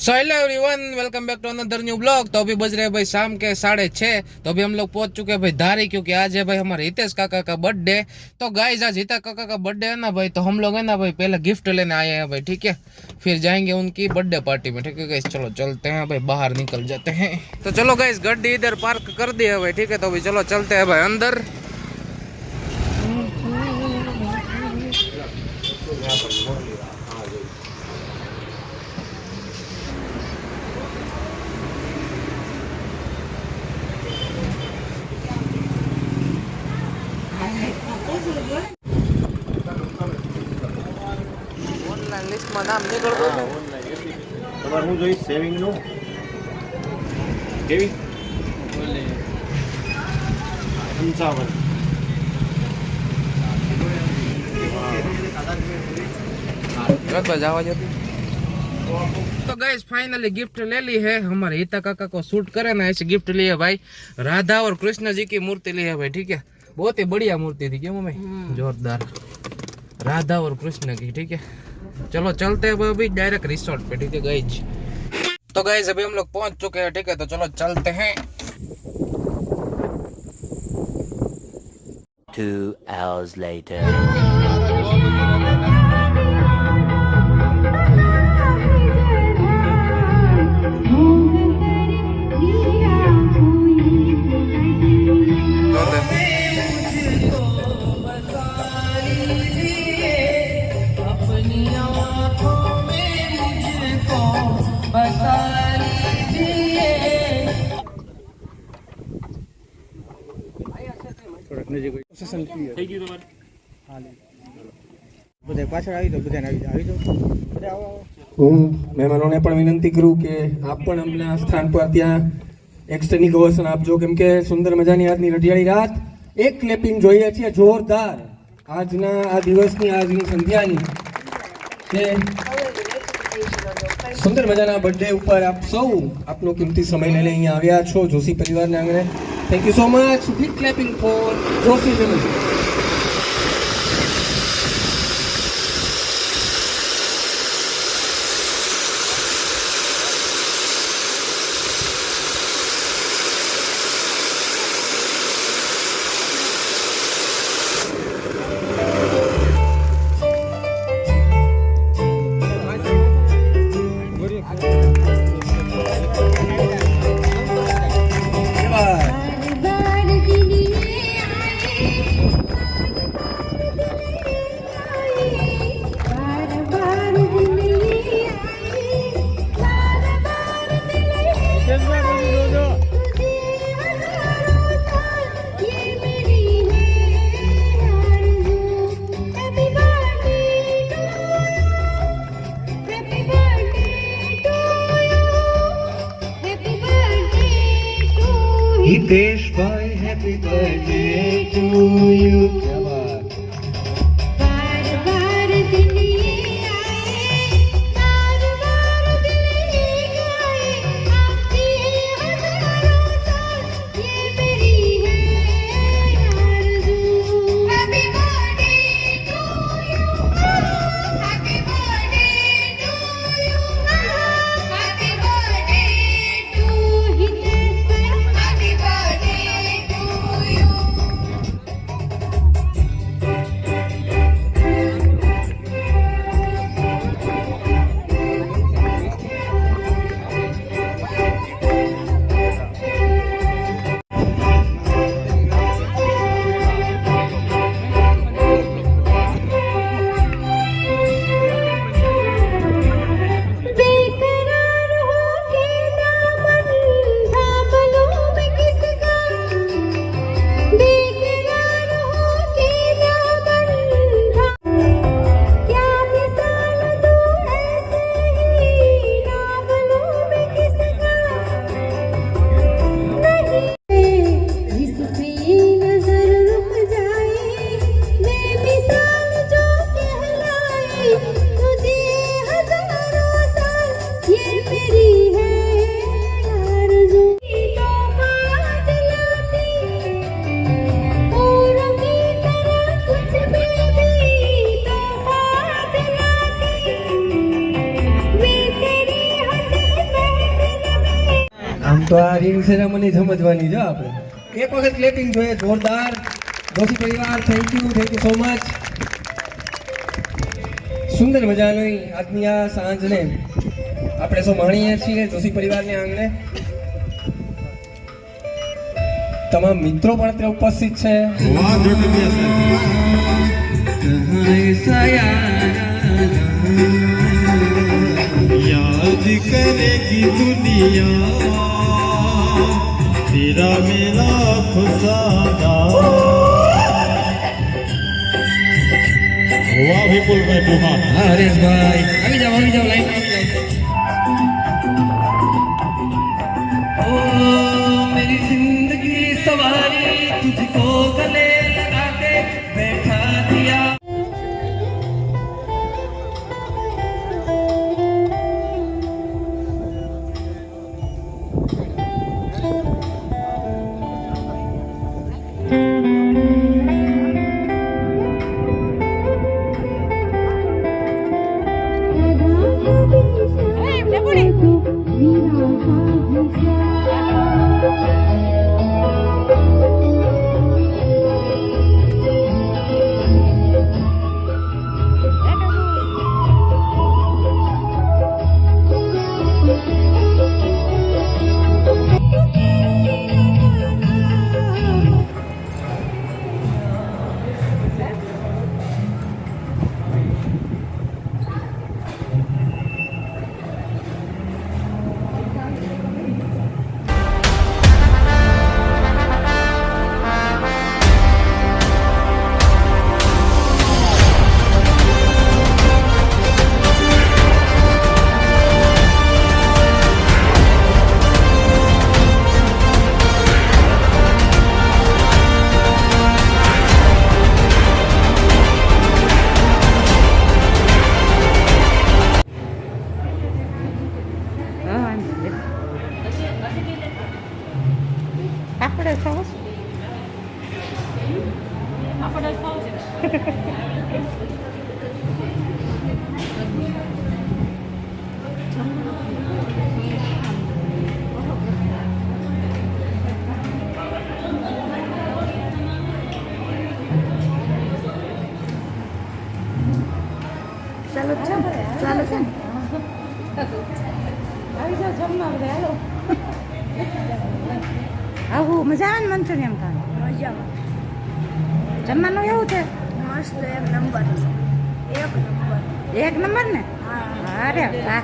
So hello everyone, welcome back to another new blog. तो अभी बज रहे हैं भाई शाम के 6:30। तो अभी हम लोग पहुंच चुके हैं भाई धारी, क्योंकि आज है भाई हमारे हितेश काका का बर्थडे। तो गाइस आज हितेश काका का बर्थडे है ना भाई, तो हम लोग है ना भाई पहले गिफ्ट लेने आए हैं भाई, ठीक है। फिर जाएंगे उनकी बर्थडे पार्टी में, ठीक है गाइस। चलो चलते हैं भाई, बाहर निकल जाते हैं। तो चलो गाइस, गाड़ी इधर पार्क कर दी है भाई, ठीक है। तो अभी चलो चलते हैं भाई अंदर। ઓનલાઈન લિસ્ટમાં નામ નીકળતું છે. તમારે હું જોઈશ સેવિંગ નું કેવી 55 जावा जाती। तो गाइस फाइनली गिफ्ट ले ली है। हमारे हिता काका को शूट करे ना ऐसे गिफ्ट लिए भाई। राधा और कृष्ण जी की मूर्ति ली है भाई, ठीक है। बहुत ही बढ़िया मूर्ति थी, क्यों मम्मी? जोरदार राधा और कृष्ण की, ठीक है। चलो चलते हैं अभी डायरेक्ट रिसोर्ट पे, ठीक है गाइस। तो गाइस अभी हम लोग पहुंच चुके हैं, ठीक है। तो चलो चलते हैं। 2 hours later. હું મહેમાનોને પણ વિનંતી કરું કે આપ પણ અમને આ સ્થાન પર ત્યાં એક્સ્ટ્રાની ગૌરવ આપજો, કેમ કે સુંદર મજાની આજની રઢિયાળી રાત એક ક્લેપિંગ જોઈએ છીએ જોરદાર આજના આ દિવસની આજની સંધ્યાની કે સુંદર મજાના બર્થડે ઉપર આપ સૌ આપનો કિંમતી સમય લઈને અહીંયા આવ્યા છો જોશી પરિવારને આંગણે. Thank you so much. Big clapping for Joshi family. Hitesh भाई हैप्पी बर्थडे टू यू. क्या बात. बार बार दिन ये आए, बार बार दिन ये आए, आपकी हजारों साल ये मेरी है आरज़ू. Happy birthday to you, happy birthday to you, happy birthday to Hitesh भाई, हैप्पी बर्थडे टू यू. તો આ રિંગ સેરેમની સમજવાની છે આપણે. એક વખત ક્લેપિંગ જોઈએ જોરદાર. જોશી પરિવાર થેન્ક યુ સો મચ. સુંદર મજાની આજની આ સાંજને આપણે સૌ માણીએ છીએ જોશી પરિવારને આંગણે. તમામ મિત્રો પણ અત્યારે ઉપસ્થિત છે. याद करेगी दुनिया तेरा मेरा अफसाना वाह विपुल भाई बुमा હા હરેશભાઈ આવી જાઓ લાઈન આવી જાઓ. ओ मेरी जिंदगी सवारी तुझको गले लगा के बैठा दिया. આપણે ખાવ ચાલો છે ચાલો છે આવી જાઓ જમવા બધા હાલો. આવું મજા આવે ને મંચુરિયન ખાવાનું? જમવાનું એવું છે મસ્ત એક નંબર એક નંબર ને? અરે વાહ.